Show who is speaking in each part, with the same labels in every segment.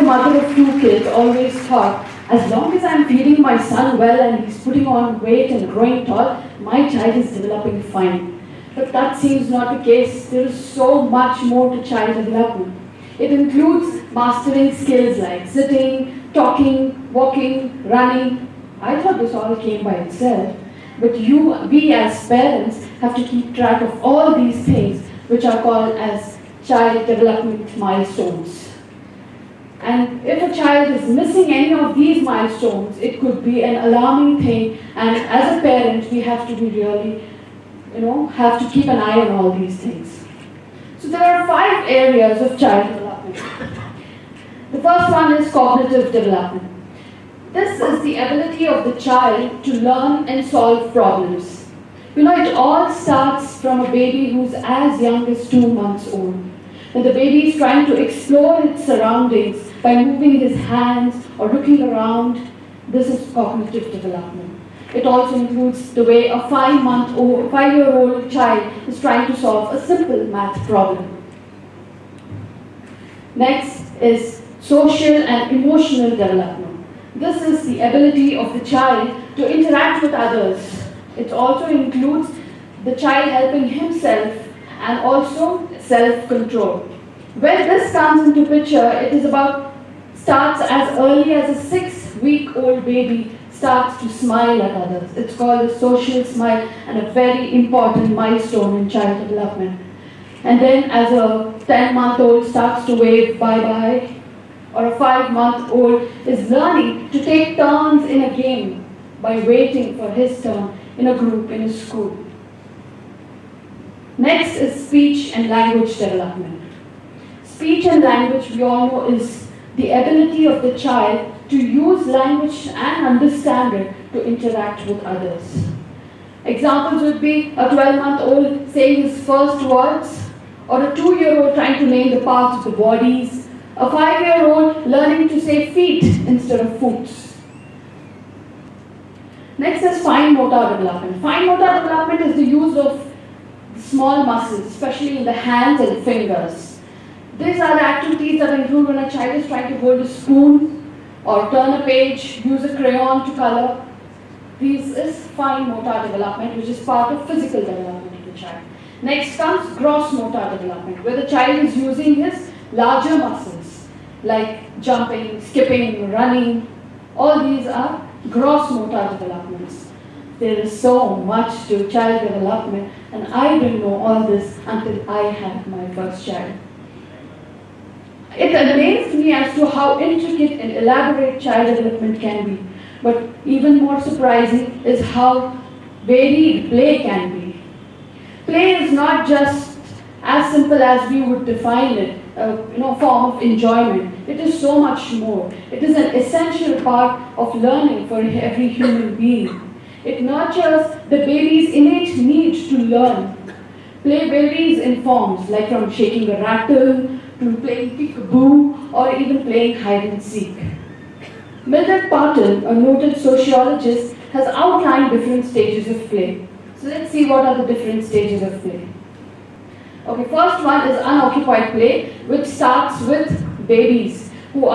Speaker 1: mother of 2 kids, always thought, as long as I'm feeding my son well and he's putting on weight and growing tall, my child is developing fine. But that seems not the case. There is so much more to child development. It includes mastering skills like sitting, talking, walking, running. I thought this all came by itself. But we as parents have to keep track of all these things, which are called as child development milestones. And if a child is missing any of these milestones, it could be an alarming thing. And as a parent, we have to be really, have to keep an eye on all these things. So there are 5 areas of child development. The first one is cognitive development. This is the ability of the child to learn and solve problems. It all starts from a baby who's as young as 2 months old. When the baby is trying to explore its surroundings by moving his hands or looking around, this is cognitive development. It also includes the way a 5-year-old child is trying to solve a simple math problem. Next is social and emotional development. This is the ability of the child to interact with others. It also includes the child helping himself and also self-control. When this comes into picture, starts as early as a 6-week-old baby starts to smile at others. It's called a social smile and a very important milestone in child development. And then as a 10-month-old starts to wave bye-bye, or a 5-month-old is learning to take turns in a game by waiting for his turn in a group in a school. Next is speech and language development. Speech and language, we all know, is the ability of the child to use language and understand it to interact with others. Examples would be a 12-month-old saying his first words, or a 2-year-old trying to name the parts of the bodies, a 5-year-old learning to say feet instead of foots. Next is fine motor development. Fine motor development is the use of small muscles, especially in the hands and fingers. These are the activities that include when a child is trying to hold a spoon or turn a page, use a crayon to color. This is fine motor development, which is part of physical development of the child. Next comes gross motor development, where the child is using his larger muscles, like jumping, skipping, running. All these are gross motor developments. There is so much to child development, and I didn't know all this until I had my first child. It amazed me as to how intricate and elaborate child development can be. But even more surprising is how varied play can be. Play is not just as simple as we would define it, a form of enjoyment. It is so much more. It is an essential part of learning for every human being. It nurtures the baby's innate need to learn. Play varies in forms, like from shaking a rattle to playing peek-a-boo or even playing hide and seek. Mildred Parton, a noted sociologist, has outlined different stages of play. So let's see what are the different stages of play. Okay, first one is unoccupied play, which starts with babies who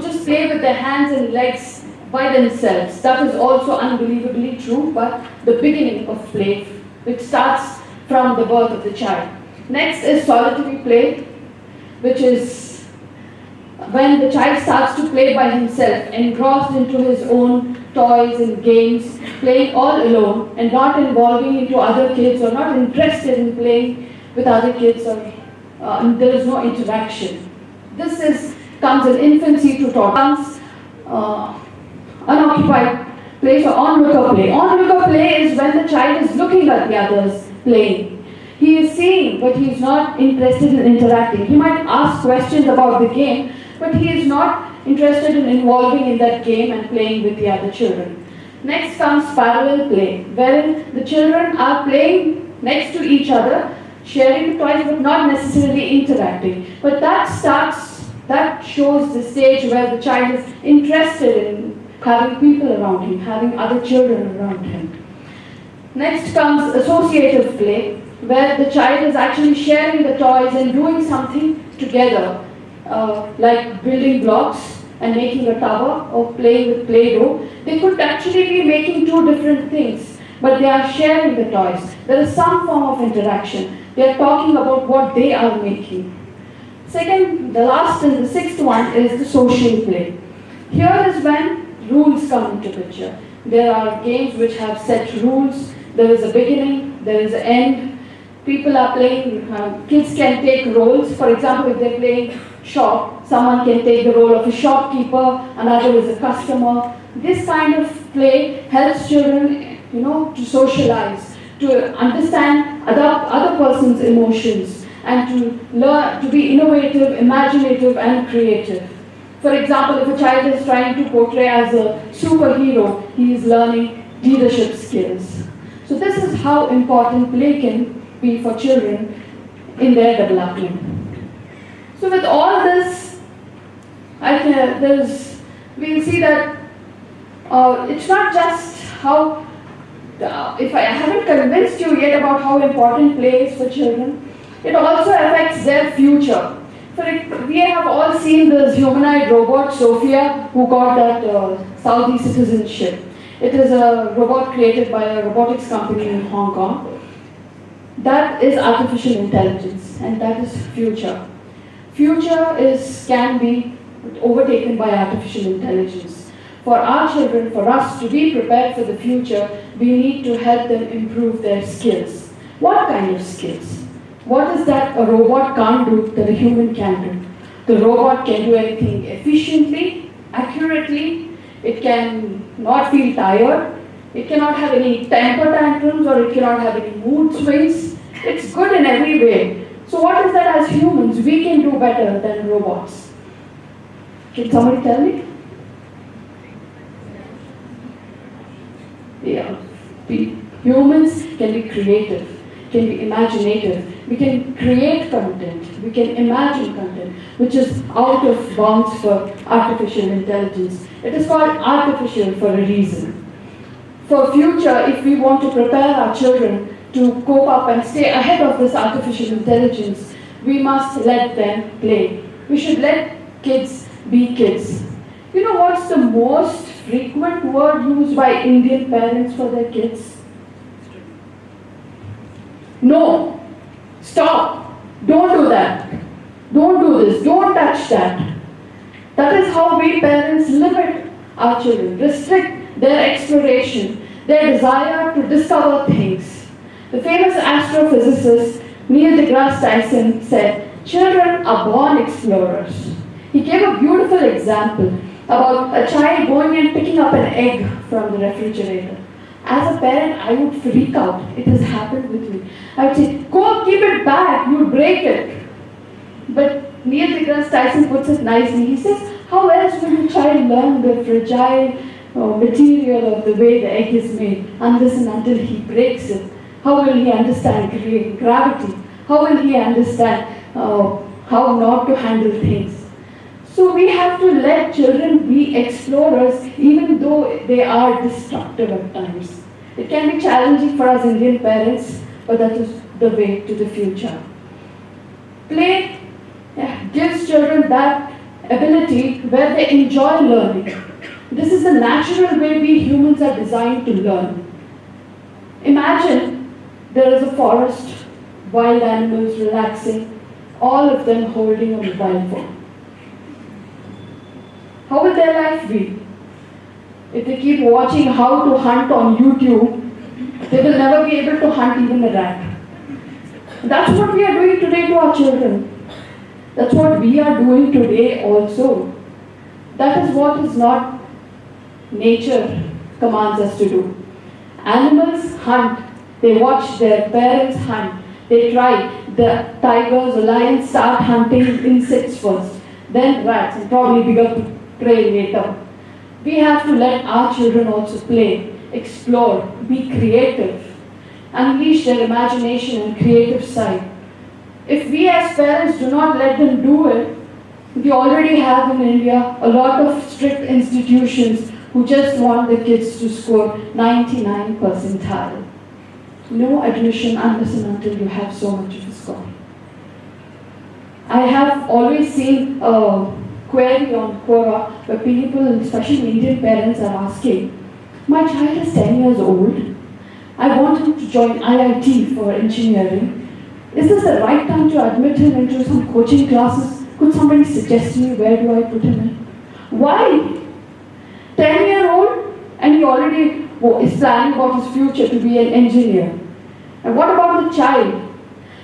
Speaker 1: just play with their hands and legs by themselves. That is also unbelievably true, but the beginning of play, which starts from the birth of the child. Next is solitary play, which is when the child starts to play by himself, engrossed into his own toys and games, playing all alone and not involving into other kids or not interested in playing with other kids, or there is no interaction. This comes in infancy to toddlers. Unoccupied play or onlooker play. Onlooker play is when the child is looking at the others playing. He is seeing, but he is not interested in interacting. He might ask questions about the game, but he is not interested in involving in that game and playing with the other children. Next comes parallel play, wherein the children are playing next to each other, sharing the toys but not necessarily interacting. But that shows the stage where the child is interested in having people around him, having other children around him. Next comes associative play, where the child is actually sharing the toys and doing something together, like building blocks and making a tower or playing with Play-Doh. They could actually be making two different things, but they are sharing the toys. There is some form of interaction. They are talking about what they are making. Second, the last and the sixth one is the social play. Here is when rules come into picture. There are games which have set rules. There is a beginning, there is an end. People are playing, kids can take roles. For example, if they're playing shop, someone can take the role of a shopkeeper, another is a customer. This kind of play helps children, to socialize, to understand other person's emotions, and to learn to be innovative, imaginative, and creative. For example, if a child is trying to portray as a superhero, he is learning leadership skills. So this is how important play can be for children in their development. So with all this, we'll see that it's not just how, if I haven't convinced you yet about how important play is for children, it also affects their future. We have all seen this humanoid robot, Sophia, who got that Saudi citizenship. It is a robot created by a robotics company in Hong Kong. That is artificial intelligence, and that is future. Future can be overtaken by artificial intelligence. For our children, for us to be prepared for the future, we need to help them improve their skills. What kind of skills? What is that a robot can't do that a human can do? The robot can do anything efficiently, accurately. It can not feel tired. It cannot have any temper tantrums, or it cannot have any mood swings. It's good in every way. So what is that as humans we can do better than robots? Can somebody tell me? Yeah. Humans can be creative, can be imaginative. We can create content, we can imagine content, which is out of bounds for artificial intelligence. It is called artificial for a reason. For future, if we want to prepare our children to cope up and stay ahead of this artificial intelligence, we must let them play. We should let kids be kids. You know what's the most frequent word used by Indian parents for their kids? No. Stop. Don't do that. Don't do this. Don't touch that. That is how we parents limit our children, restrict their exploration, their desire to discover things. The famous astrophysicist Neil deGrasse Tyson said, "Children are born explorers." He gave a beautiful example about a child going and picking up an egg from the refrigerator. As a parent, I would freak out. It has happened with me. I would say, "Go, keep it back, you'll break it." But Neil deGrasse Tyson puts it nicely. He says, how else will the child learn the fragile material of the way the egg is made unless and until he breaks it? How will he understand gravity? How will he understand how not to handle things? So we have to let children be explorers even though they are destructive at times. It can be challenging for us Indian parents, but that is the way to the future. Play gives children that ability where they enjoy learning. This is the natural way we humans are designed to learn. Imagine there is a forest, wild animals relaxing, all of them holding a mobile phone. How will their life be? If they keep watching how to hunt on YouTube, they will never be able to hunt even a rat. That's what we are doing today to our children. That's what we are doing today also. That is what is not nature commands us to do. Animals hunt. They watch their parents hunt. They try. The tigers or lions start hunting insects first, then rats, and probably bigger prey later. We have to let our children also play, explore, be creative, unleash their imagination and creative side. If we as parents do not let them do it, we already have in India a lot of strict institutions who just want the kids to score 99 percentile. no admission unless and until you have so much of a score. I have always seen a query on Quora where people, especially Indian parents, are asking, my child is 10 years old, I want him to join IIT for engineering. Is this the right time to admit him into some coaching classes? Could somebody suggest to me where do I put him in? Why? 10-year-old and he already is planning about his future to be an engineer. And what about the child?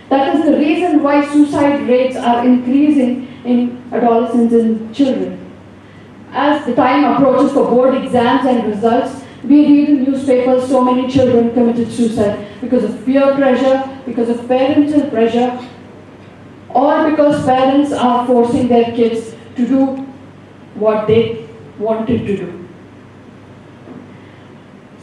Speaker 1: That is the reason why suicide rates are increasing in adolescents and children. As the time approaches for board exams and results, we read in newspapers so many children committed suicide because of peer pressure, because of parental pressure, or because parents are forcing their kids to do what they wanted to do.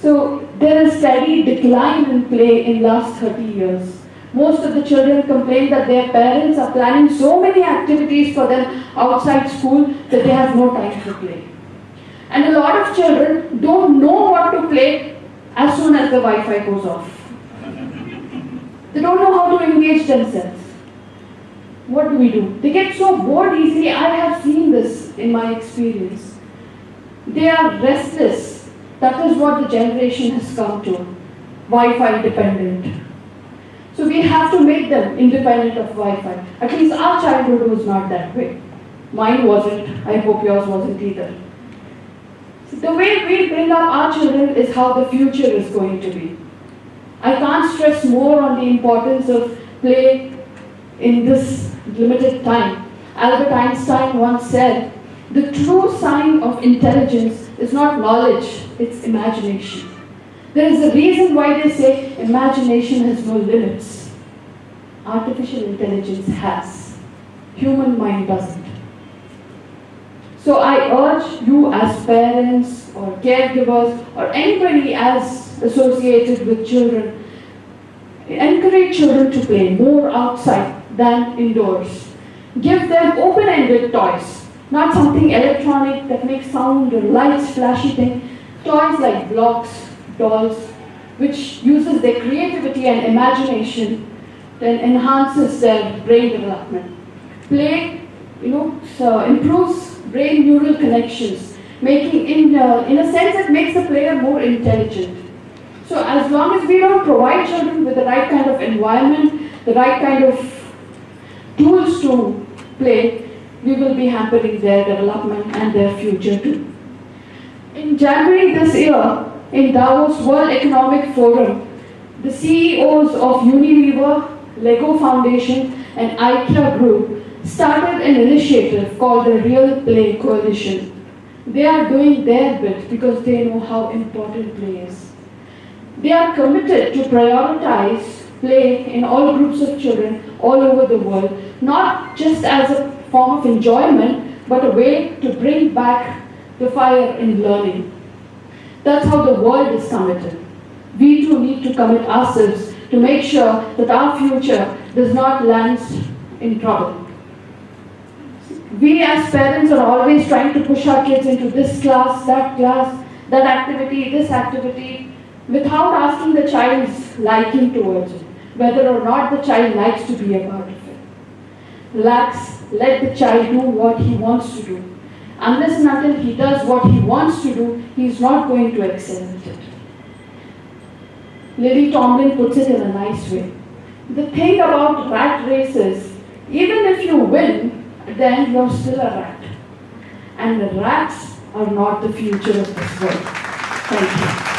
Speaker 1: So there is steady decline in play in last 30 years. Most of the children complain that their parents are planning so many activities for them outside school that they have no time to play. And a lot of children don't know what to play as soon as the Wi-Fi goes off. They don't know how to engage themselves. What do? They get so bored easily. I have seen this in my experience. They are restless. That is what the generation has come to. Wi-Fi dependent. So we have to make them independent of Wi-Fi. At least our childhood was not that way. Mine wasn't. I hope yours wasn't either. So the way we bring up our children is how the future is going to be. I can't stress more on the importance of play in this limited time. Albert Einstein once said, the true sign of intelligence is not knowledge, it's imagination. There is a reason why they say imagination has no limits. Artificial intelligence has. Human mind doesn't. So I urge you as parents or caregivers or anybody as associated with children, encourage children to play more outside than indoors. Give them open-ended toys, not something electronic that makes sound or lights, flashy thing. Toys like blocks, dolls, which uses their creativity and imagination, then enhances their brain development. Play, improves brain neural connections, making, in a sense, it makes the player more intelligent. So as long as we don't provide children with the right kind of environment, the right kind of tools to play, we will be hampering their development and their future too. In January this year, in Davos World Economic Forum, the CEOs of Unilever, Lego Foundation, and IKEA Group started an initiative called the Real Play Coalition. They are doing their bit because they know how important play is. They are committed to prioritize play in all groups of children all over the world, not just as a form of enjoyment, but a way to bring back the fire in learning. That's how the world is committed. We too need to commit ourselves to make sure that our future does not land in trouble. We as parents are always trying to push our kids into this class, that activity, this activity, without asking the child's liking towards it, whether or not the child likes to be a part of it. Relax, let the child do what he wants to do. Unless and until he does what he wants to do, he is not going to excel at it. Lily Tomlin puts it in a nice way. The thing about rat races, even if you win, then you're still a rat. And the rats are not the future of this world. Thank you.